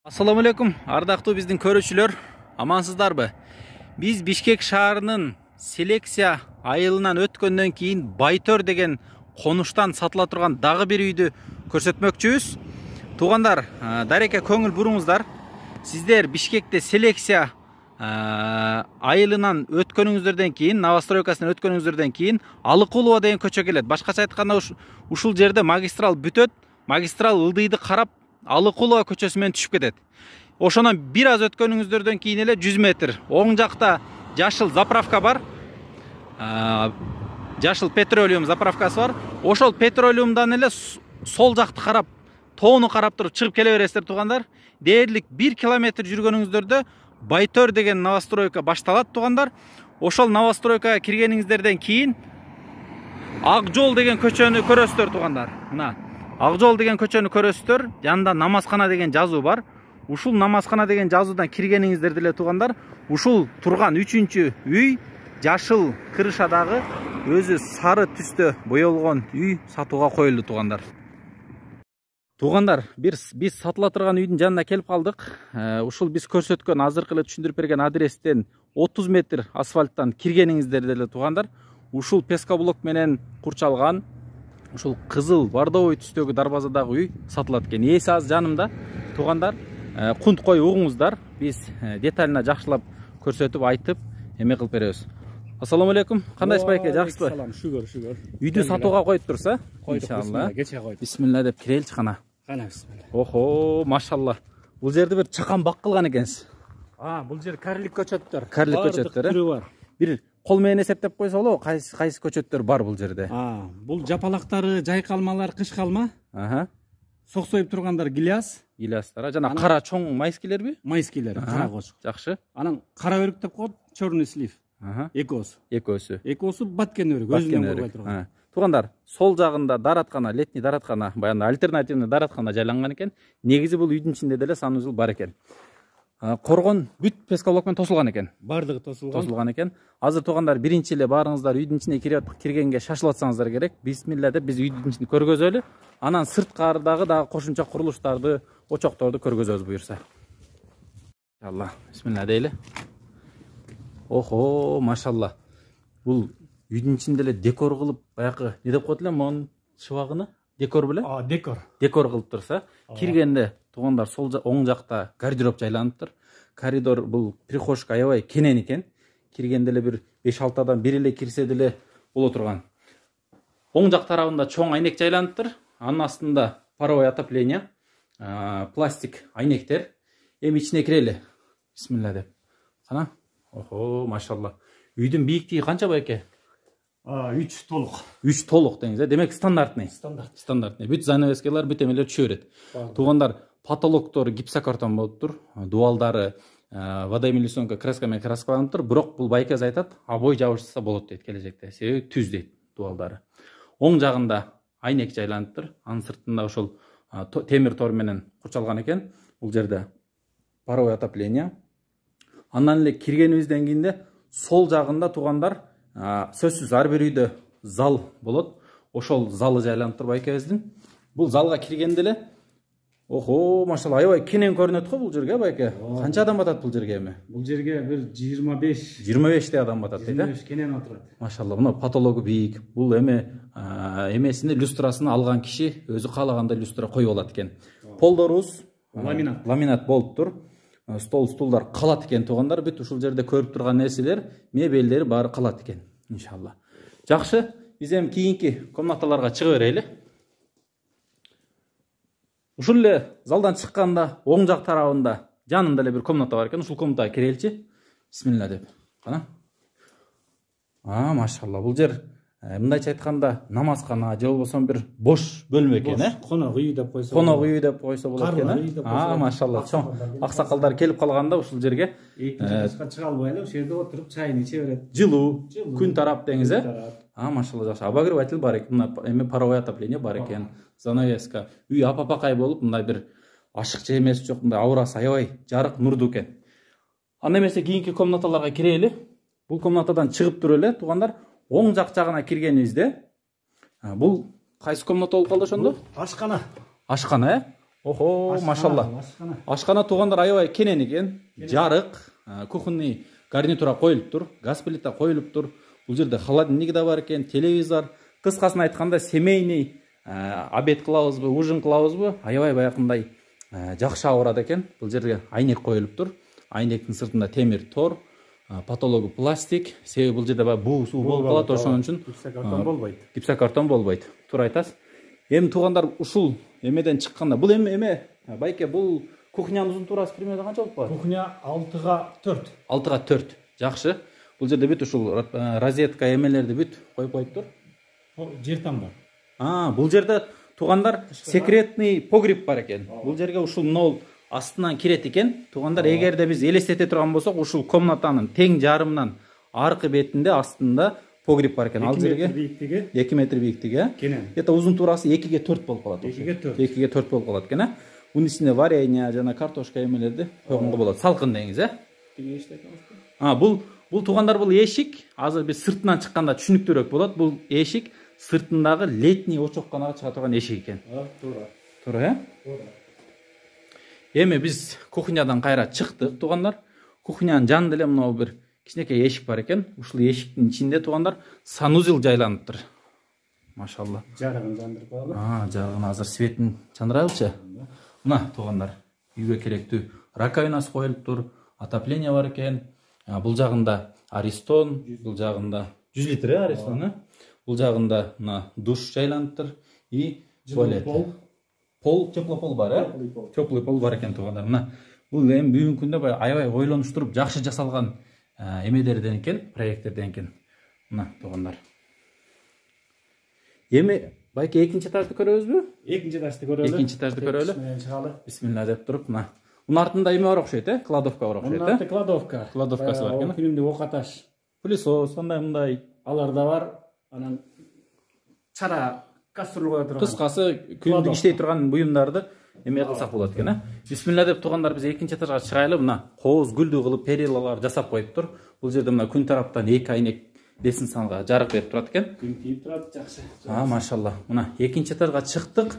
Assalamu алейкум, ардактуу биздин көрүүчүлөр, амансыздарбы? Биз Бишкек шаарынын селекция айылынан өткөндөн кийин Байтөр деген конуштан сатыла турган дагы бир үйдү көрсөтмөкчүбүз. Туугандар, дареке көңүл буруңуздар. Сиздер Бишкекте селекция айылынан өткөнүңүздөрдөн кийин, новостройкасынан өткөнүңүздөрдөн кийин Алыкулова деген көчө келет. Башкача айтканда ушул жерде магистрал бүтөт. Магистрал ылдыйды карап Алыкулова көчөсү менен түшүп кетет. Ошонон бир аз өткөнүңүздөрдөн кийин эле 100 метр оң жакта жашыл заправка бар. Жашыл петролиум заправкасы бар. Ошол петролиумдан эле сол жакты карап, тоону карап туруп чыгып келе бересиздер туугандар. Дээрлик 1 километр жүргөнүңүздөрдө Байтөр деген новостройка башталат туугандар. Ошол новостройкага киргениңиздерден кийин Ак жол деген көчөнү көрөсүздөр туугандар. Мына Ак жол деген көчөнү көрөсүздөр. Жанында намазкана деген жазуу бар. Ушул намазкана деген жазуудан киргениңиздер деле туугандар, ушул турган 3-үчү үй жашыл крышадагы өзү сары түстө боелгон үй сатууга коюлду туугандар. Туугандар, биз сатыла турган үйдүн жанына келип калдык. Ушул биз көрсөткөн азыркы эле түшүндүрүп берген адрестен 30 метр асфальттан киргениңиздер деле туугандар. Ушул пескоблок менен курчалган ушул кызыл бардовый түстөгү дарбазадагы үй сатылат экен. Ээси аз жанымда туугандар. Кунт кой угуңуздар. Биз деталына жакшылап көрсөтүп айтып эме кылып беребиз. Ассаламу алейкум. Кандайсыз байке, жакшысызбы? Салам, шүгүр. Үйдү сатууга коюп турса? Иншалла. Кече койдук. Бисмилла деп киреличи кана. Кана бисмилла. Охо, машалла. Бул жерде бир чакан бак кылган экенсиз. Бул жер карлик көчөттөр. Карлик көчөттөр, түрү бар. Бир кол менен эсептеп койсо болобу, кайсы көчөттөр бар бул жерде? Бул жапалактары жайкалмалар, кыш калма. Соксоюп тургандар гиляс. Гилястар, жана кара чоң майскилерби? Майскилер, кара кошук. Жакшы. Анан кара өрүк деп коет, чорный слив. Экөөсү. Экөөсү баткен өрүк, өзүнөн көрбөй турган. Туугандар, сол жагында дараткана, летний дараткана, баягы альтернативный дараткана жайланган экен. Негизи бул үйдүн ичинде деле санузел бар экен. Коргон бүт пескоблок менен тосулган экен. Бардыгы тосулган экен. Азыр туугандар, биринчи эле баарыңыздар үйдүн ичине киргенге шашылып атсаңыздар керек. Бисмилла деп биз үйдүн ичин көргөзөлү. Анан сырткардагы дагы кошумча курулуштарды, очокторду көргөзөбүз буюрса. Иншалла. Бисмилла дейли. Охо, машалла. Бул үйдүн ичинде эле декор кылып, баягы не деп коет эле, монун шыбагыны? Декор беле? Декор кылып турса, киргенде туугандар сол оң жакта гардероб жайланыптыр. Коридор бул прихожка аябай кенен экен. Киргенде эле бир 5-6 адам бир эле кирсе деле боло турган. Оң жак тарабында чоң айнек жайланыптыр. Анын астында паровое отопление, пластик айнектер. Эми ичине кирели. Бисмилла деп. Кана? Охо, машалла. Үйдүн бийиктиги канча байке? 3 толук. 3 толук деңиз, демек стандартный. Стандартный. Бүт занавескалар, бүт эмелер түшө берет. Туугандар, потолоктор гипсокартон болуптур, дуалдары водоэмилляционка краска менен краскаланыптыр. Бирок бул байкез айтат, обой жабышса болот дейт келечекте. Себеби түз дейт дуалдары. Оң жагында айнек жайланыптыр. Анын сыртында ошол темир тор менен курчалган экен. Бул жерде паровое отопление. Андан эле киргенибизден кийин сол жагында туугандар сөзсүз ар бир үйдө зал болот. Ошол залы жайланып байкебиздин. Бул залга киргенде эле охо, машалла, аябай кенен көрүнөт го бул жерге байке. Канча адам батат бул жерге эми? Бул жерге бир 25 адам батат дейт, 25 кенен отурат. Машалла, мына потологу бийик. Бул эмесини люстрасын алган киши өзү каалагандай люстра коюп алат экен. Полдорубуз ламинат болуптур. Стол, стулдар калат экен туугандар. Бүт ушул жерде көрүп турган нерселер, мебелдери баары калат экен. Иншалла. Жакшы, биз эми кийинки комнаталарга чыга берели. Ушул эле залдан чыкканда оң жак тарабында жанында эле бир комната бар экен. Ушул комнатага киреличи. Бисмилла деп. Кана? Машалла, бул жер мындайча айтканда намазкана же болбосо бир бош бөлмө экен, Конок үй деп койсо. Конок үй деп койсо болот экен. Машалла, чоң аксакалдар келип калганда ушул жерге тышка чыга албай эле ошол жерде отуруп чайын иче берет. Жылуу, күн тарап деңиз, машалла, жакшы. Обогреватель бар экен, эми паровое отопление бар экен, занавеска. Үй апапакай болуп, мындай бир ашыкча эмеси жок, мындай аурасы аябай жарык, нурдуу экен. Анда эмесе кийинки комнаталарга кирели. Бул комнатадан чыгып туруп эле туугандар, оң жак жагына киргенибизде бул кайсы комната болуп калды ошондо? Ашкана. Ашкана, Охо, машалла. Ашкана туугандар аябай кенен экен. Жарык, кухонный гарнитура коюлуптур, газ плита коюлуптур. Бул жерде холодильник да бар экен, телевизор. Кыскасын айтканда семейный обед кылабызбы, ужин кылабызбы, аябай баягындай жакшы абырат экен. Бул жерге айнек коюлуптур. Айнектин сыртында темир тор, потологу пластик. Себеби бул жерде буу суу болуп калат, ошон үчүн гипсокартон болбойт. Гипсокартон болбойт. Туура айтасыз. Эми туугандар ушул эмеден чыкканда, бул эме байке, бул кухнянын узун туурасы примерно канча болуп калат? Кухня 6га 4. 6га 4. Жакшы. Бул жерде бүт ушул розетка эмелерди бүт коюп коюптур. Жер там бар. Бул жерде туугандар секретный погреб бар экен. Бул жерге ушул могул астынан кирет экен. Туугандар, эгерде биз элестете турган болсок, ушул комнатанын тең жарымынан аркы бетинде астында погреб бар экен. Ал жерге 2 метр бийиктиги. Это узун туурасы 2ге 4 болуп калат. 2ге 4 болуп калат экен. Бунун ичинде варенье жана картошка эмелерди койгонго болот. Салкын деңиз, Бул туугандар, бул эшик. Азыр биз сыртынан чыкканда түшүнүктүүрөөк болот. Бул эшик сыртындагы летний очокканага чыга турган эшик экен. Туура, Эми биз кухнядан кайра чыктык, туугандар. Кухнянын жанында эле мына бир кичинекей эшик бар экен. Ушул эшиктин ичинде, туугандар, санузел жайланыптыр. Машалла. Жарыгын жандырып коелу. Жарыгын азыр светин жандырайлычы. Мына туугандар, үйгө керектүү раковинасы коюлуптур, отопление бар экен. Бул жагында Аристон, бул жагында 100 литр Аристон, бул жагында мына душ жайланыптыр и туалет. Пол, теплый пол бар, Теплый пол бар экен, туугандар. Мына бул эми бүгүнкү күндө аябай ойлонуштуруп жакшы жасалган эмедерден экен, проекттерден экен. Мына туугандар. Эми байке экинчи этажды көрөбүзбү? Экинчи этажды көрөлү. Экинчи этажды көрөлү. Бисмилла деп туруп, мына. Мунун артында эме бар окшойт, кладовка бар окшойт, Мунун арты кладовка. Кладовкасы бар экен. Фильмде окаташ. Пылесос, андай. Алар да бар. Анан чара кастрюль коя турган. Кыскасы күндүк иштей турган буюмдарды эме кылсак болот экен, Бисмилла деп туугандар, биз экинчи этажга чыгайлы. Мына кооз гүлдүү кылып перилалар жасап коюптур. Бул жерде мына күн тараптан 2 айнек десин санга жарык берип турат экен. Күн тийип турат, жакшы. Машалла. Мына экинчи этажга чыктык.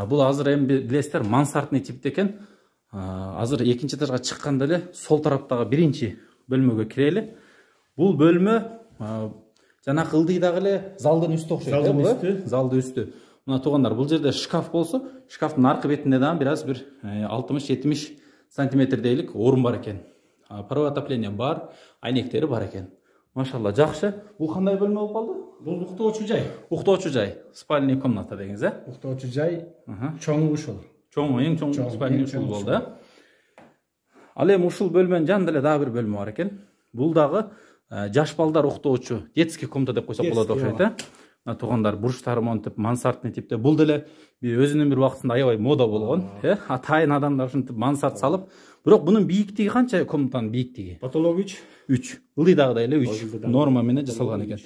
Бул азыр эми билесиздер, мансардный типте экен. Азыр экинчи этажга чыкканда эле сол тараптагы биринчи бөлмөгө кирели. Бул бөлмө жанакы ылдыйдагы эле залдын үстү окшойт, залдын үстү. Мына туугандар, бул жерде шкаф болсо, шкафтын аркы бетинде дагы бир аз бир 60-70 сантиметр дейлик орун бар экен. Паровой отопление бар, айнектери бар экен. Машалла, жакшы. Бул кандай бөлмө болуп калды? Бул уктоочу жай. Уктоочу жай, спальный комната дегиңиз, Уктоочу жай, чоңу ушул. Эң чоң спальный ушул болду, Ал эми ушул бөлмөнүн жанында эле дагы бир бөлмө бар экен. Бул дагы жаш балдар уктоочу детский комната деп койсок болот окшойт, Мына туугандар, бурчтары монтип, мансардный типте. Бул деле өзүнүн бир убактында аябай мода болгон, Атайын адамдар ушинтип мансард салып. Бирок бунун бийиктиги канча, комнатанын бийиктиги? Потолок 3. Ылдыйдагыдай эле 3 норма менен жасалган экен.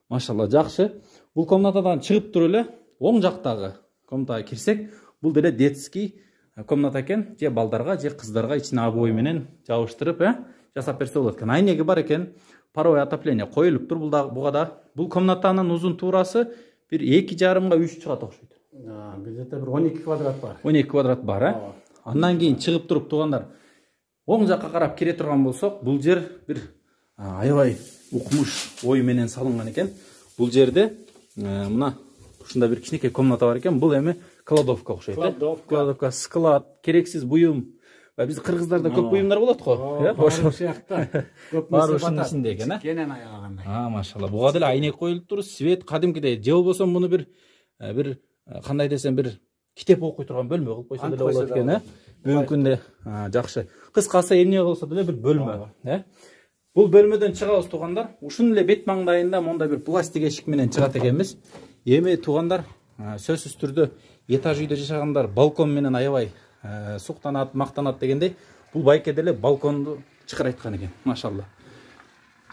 Машалла, жакшы. Бул комнатадан чыгып туруп эле оң жактагы комнатага кирсек, бул деле детский комната экен. Же балдарга, же кыздарга ичине обой менен жабыштырып, жасап берсе болот экен. Айнеги бар экен. Паровой отопление коюлуптур. Буга да бул комнатанын узун туурасы бир 2,5-га 3 чыгат окшойт. Где-то бир 12 квадрат бар. 12 квадрат бар, Андан кийин чыгып туруп туугандар, оң жакка карап кире турган болсок, бул жер бир аябай укмуш ой менен салынган экен. Бул жерде мына ушундай бир кичинекей комната бар экен. Бул эми кладовка окшойт, Кладовка, склад, керексиз буюм. Биз кыргыздарда көп буюмдар болот го, Ошол сыяктуу. Көп нерсе ушунун ичинде экен, Кенен аягандай. Машалла. Буга деле айнек коюлуптур, свет кадимкидей. Же болбосо муну бир кандай десем, бир китеп окуй турган бөлмө кылып койсо деле болот экен, Бүгүнкү күндө жакшы. Кыскасы эмне болсо деле бир бөлмө, Бул бөлмөдөн чыгабыз туугандар. Ушун эле бет маңдайында мондай бир пластик эшик менен чыгат экенбиз. Эми туугандар, сөзсүз түрдө этаж үйдө жашагандар балкон менен аябай суктанат, мактанат дегендей, бул байке деле балконду чыкыр айткан экен. Машалла.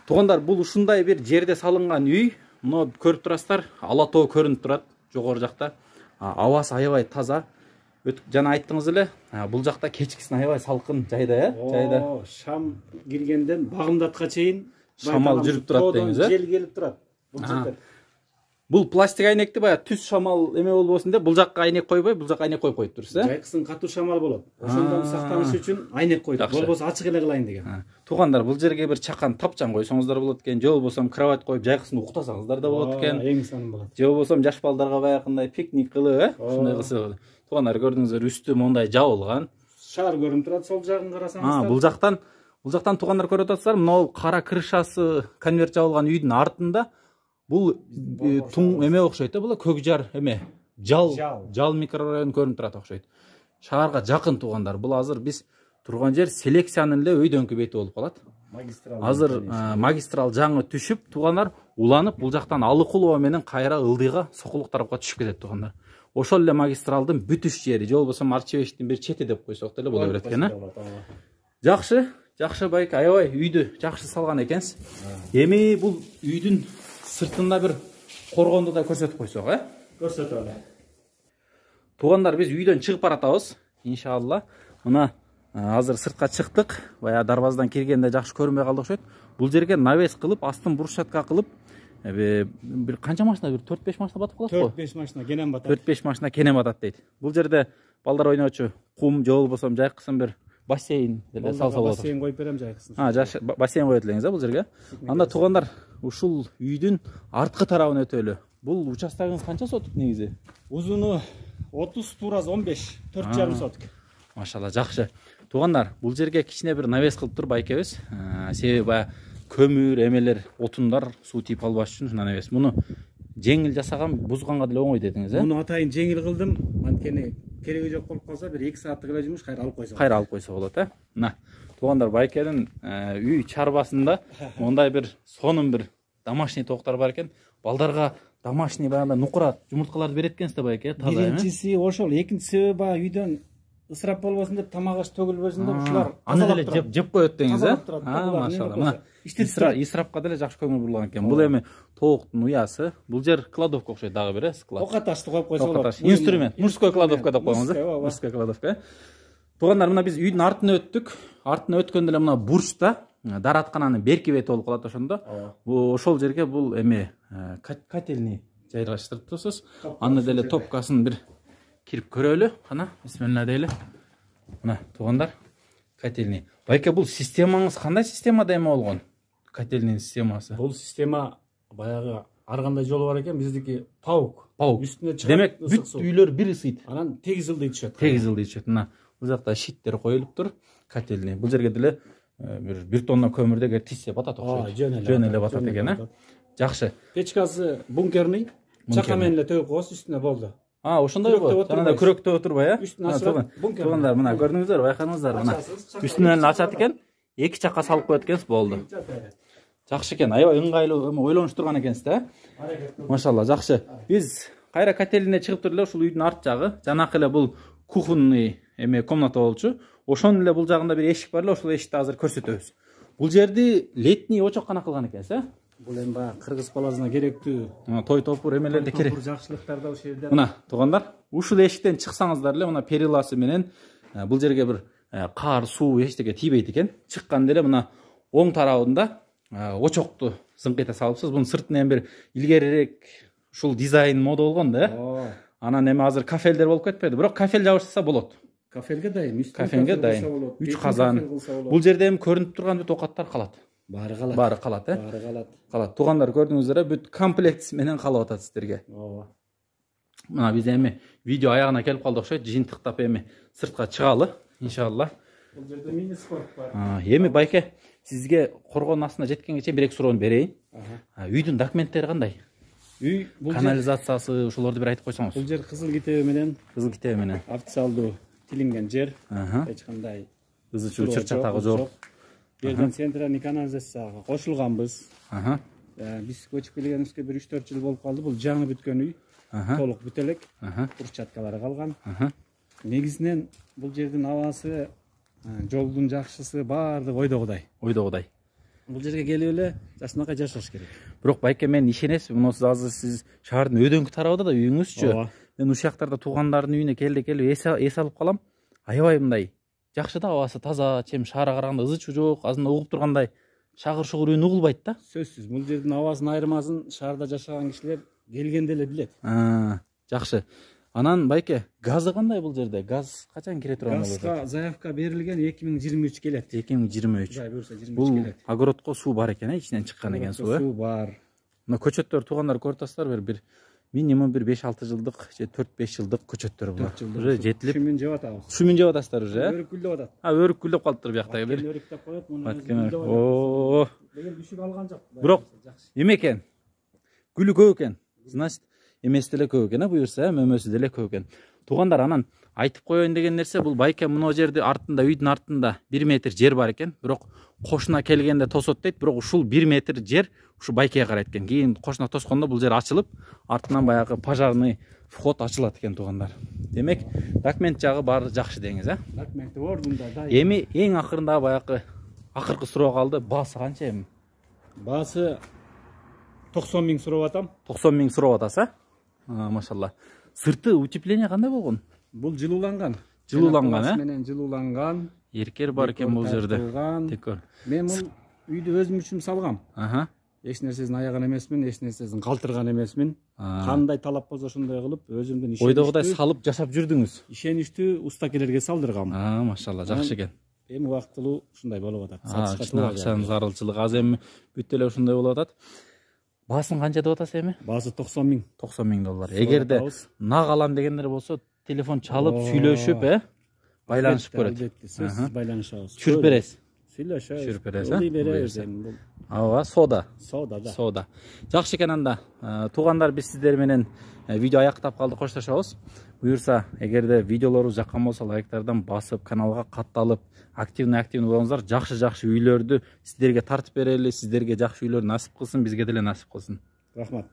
Туугандар, бул ушундай бир жерде салынган үй. Муну көрүп турасыздар, Ала тоо көрүнүп турат жогору жакта. Абасы аябай таза. Жана айттыңыз эле, бул жакта кечкисин аябай салкын жайда, жайда. Шам киргенден багымдатка чейин шамал жүрүп турат деңиз, Жел келип турат. Бул жерде Бул пластик айнекти баягы түз шамал эме болбосун деп бул жакка айнек койбой, бул жакка айнек коюп турсуз, э? Жайкысын катуу шамал болот. Ошондон сактаныш үчүн айнек койдук. Болбосо ачык эле кылайын деген. Туугандар, бул жерге бир чакан тапчан койсоңуздар болот экен, же болбосо кровать коюп жайкысын уктасаңыздар да болот экен. Эң сонун болот. Же болбосо жаш балдарга баягындай пикник кылып, э? Ушундай кылса. Туугандар, көрдүңүздөр, үстү мондай жабылган. Шаар көрүнүп турат, сол жагын карасаңыздар. Бул жактан туугандар көрүп атасыздар, мына кара крышасы конверт жабылган үйдүн артында бул эме окшойт, бул көк жар эме, жал микрорайон көрүнүп турат окшойт. Шаарга жакын туугандар. Бул азыр биз турган жер селекциянын эле өйдөңкү бети болуп калат. Азыр магистрал жаңы түшүп, туугандар уланып, бул жактан Алыкулова менен кайра Ылдыйга, Сокулук тарапка түшүп кетет туугандар. Ошол эле магистралдын бүтүш жери, же болбосо Марчевичтин бир чети деп койсок деле боло берет экен, э? Жакшы байке, аябай үйдү жакшы салган экенсиз. Эми бул үйдүн сыртында бир коргонду да көрсөтүп койсок, э? Көрсөтөлү. Туугандар, биз үйдөн чыгып баратабыз, иншалла. Мына азыр сыртка чыктык. Баягы дарбаздан киргенде жакшы көрүнбөй калды окшойт. Бул жерге навес кылып, астын брусчатка кылып, бир канча машина, бир 4-5 машина батып калат го? 4-5 машина кенен батат. 4-5 машина кенен батат дейт. Бул жерде балдар ойночу кум, же болбосо жайкысын бир бассейн деле салса болот. Бассейн коюп берем жайкысын. Бассейн коет элеңиз, бул жерге. Анда туугандар, ушул үйдүн арткы тарабын өтөлү. Бул участогуңуз канча сотук негизи? Узуну 30 тураз 15, 4,5 сотук. Машалла, жакшы. Туугандар, бул жерге кичине бир навес кылып тур байкебиз. Себеби баягы көмүр, эмелер, отундар суу тийип албаш үчүн ушундай навес. Муну жеңил жасаган, бузганга деле оңой дедиңиз, э? Муну атайын жеңил кылдым. Анткени кереги жок болуп калса, бир 2 сааттык эле жумуш кайра алып койсо болот, э? Мына, туугандар, байкенин үй чарбасында мондай бир сонун бир домашний токтор бар экен. Балдарга домашний баягы нукура жумурткаларды берет экенсиз байке, таза, э? Биринчиси ошол, экинчиси баягы үйдөн ысырап болбосун деп, тамак аш төгүлбөсүн деп ушулар аны деле жеп коет деңиз, э? Машалла. Мына исрапка деле жакшы көңүл бурулган экен. Бул эми тооктун уясы, бул жер кладовка окшойт дагы бир, э? Склад. Окаташты коюп койсо болот. Инструмент, мужской кладовка деп коюңуз, э? Мужской кладовка. Туугандар, мына биз үйдүн артына өттүк. Артына өткөндө эле мына бурчта дараткананын берки бети болуп калат ошондо. Ошол жерге бул эме котельный жайгаштырып турсуз. Аны деле топкасын бир кирип көрөлү. Кана, бисмилла дейли. Мына туугандар, котельный. Байке, бул системаңыз кандай системада эме болгон? Котельный системасы. Бул система баягы ар кандай жолу бар экен, биздики паук. Үстүнө чыгат. Демек, бүт үйлөр бир ысыйт. Анан тегиз ылдый түшөт. Тегиз ылдый түшөт. Мына бул жакта щиттер коюлуп тур, котельный. Бул жерге деле бир тонна көмүрдө тизсе батат окшойт. Жөн эле батат экен, э? Жакшы. Печкасы бункерный. Чака менен эле төгүп коесуз, үстүнө болду. Ошондой го. Жанагы күрөктө отурбай, э? Үстүн ачылат. Туугандар, мына көрдүңүздөр, байкадыңыздар, мына. Үстүнөн эле ачат экен, эки чакка салып коет экенсиз, болду. Жакшы экен, аябай ыңгайлуу ойлонуш турган экенсиз да, э? Машалла, жакшы. Биз кайра котельнине чыгып туруп эле ушул үйдүн арт жагы, жанакы эле бул кухонный эме комната болчу. Ошонун эле бул жагында бир эшик бар эле, ошол эшикти азыр көрсөтөбүз. Бул жерди летний очоккана кылган экенсиз, э? Бул эми баягы кыргыз баласына керектүү той топур эмелерди керек. Жакшылыктар да ошол жерде. Мына туугандар, ушул эшиктен чыксаңыздар эле, мына периласы менен бул жерге бир кар, суу эчтеке тийбейт экен. Чыкканда эле мына оң тарабында очокту зыңкыйта салыпсыз. Бунун сыртынан бир илгерирээк ушул дизайн мода болгон да, э? Анан эми азыр кафелдер болуп кетпеди, бирок кафел жабышса болот. Кафелге дайын, кафелге дайын. 3 казан. Бул жерде эми көрүнүп турган бүт окаттар калат. Баары калат. Баары калат, э? Баары калат. Калат. Туугандар, көрдүңүздөр, бүт комплект менен калып атат сиздерге. Ооба. Мына биз эми видео аягына келип калды окшойт. Жыйынтыктап эми сыртка чыгалы, иншалла. Бул жерде мини спорт бар. Эми байке, сизге коргонун астына жеткенге чейин бир эки суроону берейин. Үйдүн документтери кандай? Үй, канализациясы, ошолорду бир айтып койсоңуз. Бул жер кызыл китеби менен. Кызыл китеби менен. Официалдуу тилинген жер. Эч кандай ызы чуу чыр-чатагы жок. Жерден центральный канализацияга кошулганбыз. Биз көчүп келгенибизге бир 3-4 жыл болуп калды. Бул жаңы бүткөн үй. Толук бүтө элек. Брусчаткалары калган. Негизинен бул жердин абасы, жолдун жакшысы баардыгы ойдогудай. Ойдогудай. Бул жерге келип эле жашынакай жашаш керек. Бирок байке, мен ишенесизби, мына азыр сиз шаардын өйдөңкү тарабында да үйүңүзчү. Мен ушул жактарда туугандардын үйүнө келип эс алып калам. Аябай мындай жакшы да, абасы таза, чем шаарга караганда ызы чуу жок, азында угуп тургандай шагыр-шугур үн угулбайт да. Сөзсүз, бул жердин абасынын айырмасын шаарда жашаган кишилер келгенде эле билет. Жакшы. Анан байке, газы кандай бул жерде? Газ качан кире турган болот? Газга заявка берилген 2023 келет. 2023. Кудай буйрса 23 Бул келет. огородко суу бар экен, ичинен чыккан экен суу, Суу бар. Мына көчөттөр туугандар көрүп атасыздар бир минимум бир 5-6 жылдык же 4-5 жылдык көчөттөр булар. Уже жетилип. Шүмүн жеп атабыз. Шүмүн жеп атасыздар уже, Өрүк гүлдөп атат. Өрүк гүлдөп калыптыр биякта бир. Өрүк деп коет, муну. О. Деген düşүк алган жок. Бирок эме экен. Гүлү көп экен. Значит, эмеси деле көп экен, буюрса, мөмөсү деле көп экен. Туугандар, анан айтып коеюн деген нерсе, бул байке мына жерде артында, үйдүн артында 1 метр жер бар экен. Бирок кошуна келгенде тосот дейт, бирок ушул 1 метр жер ушу байкеге карайт экен. Кийин кошуна тоскондо бул жер ачылып, артынан баягы пожарный вход ачылат экен туугандар. Демек, документ жагы баары жакшы деңиз, Документи ордунда да. Эми эң акырында баягы акыркы суроо калды. Баасы канча эми? Баасы 90 миң сурап атам. 90 миң сурап атасыз, машалла. Сырты утепление кандай болгон? Бул жылууланган. Жылууланган, менен жылууланган. Эркер бар экен бул жерде. Декор. Мен бул үйдү өзүм үчүн салгам. Эч нерсесин аяган эмесмин, эч нерсесин калтырган эмесмин. Кандай талап болсо ошондой кылып, өзүмдүн ойдогудай салып жашап жүрдүңүз. Ишеничтүү устакелерге салдыргам. Машалла, жакшы экен. Эми убактылуу ушундай болуп атат. Сатышка туура. Акчанын зарылчылыгы аз эми бүт эле ушундай болуп атат. Баасын канча деп атасыз эми? Баасы 90 миң. 90 миң доллар. Эгерде нак алам дегендер болсо, телефон чалып, сүйлөшүп, байланышып көрөт. Сөзсүз байланышабыз. Чүрүп бересиз. Сүйлөшөбүз. Чүрүп бересиз, Ылдый беребиз эми. Ооба, соода. Соода да. Соода. Жакшы экен анда. Туугандар, биз сиздер менен видео аяктап калдык, коштошобуз. Буюрса, эгерде видеолорубуз жаккан болсо, лайктардан басып, каналга катталып, активный болуңуздар. Жакшы үйлөрдү сиздерге тартып берели, сиздерге жакшы үйлөр насип кылсын, бизге деле насип кылсын. Рахмат.